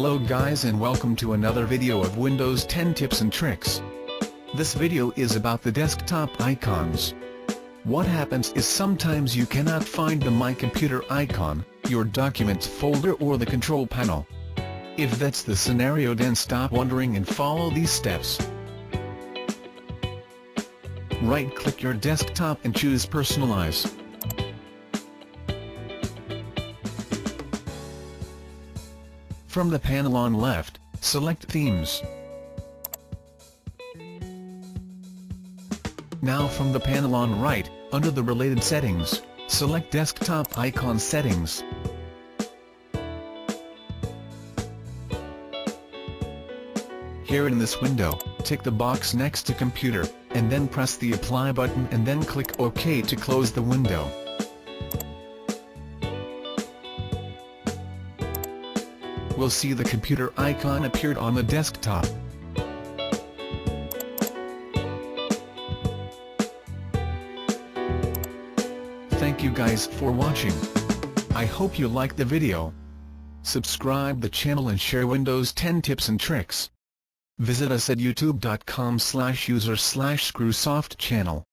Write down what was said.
Hello guys and welcome to another video of Windows 10 tips and tricks. This video is about the desktop icons. What happens is sometimes you cannot find the My Computer icon, your Documents folder or the control panel. If that's the scenario, then stop wondering and follow these steps. Right-click your desktop and choose Personalize. From the panel on left, select Themes. Now from the panel on right, under the related settings, select Desktop Icon Settings. Here in this window, tick the box next to Computer, and then press the Apply button and then click OK to close the window. We'll see the computer icon appeared on the desktop. Thank you guys for watching. I hope you liked the video. Subscribe the channel and share Windows 10 tips and tricks. Visit us at youtube.com/user/screwsoftchannel.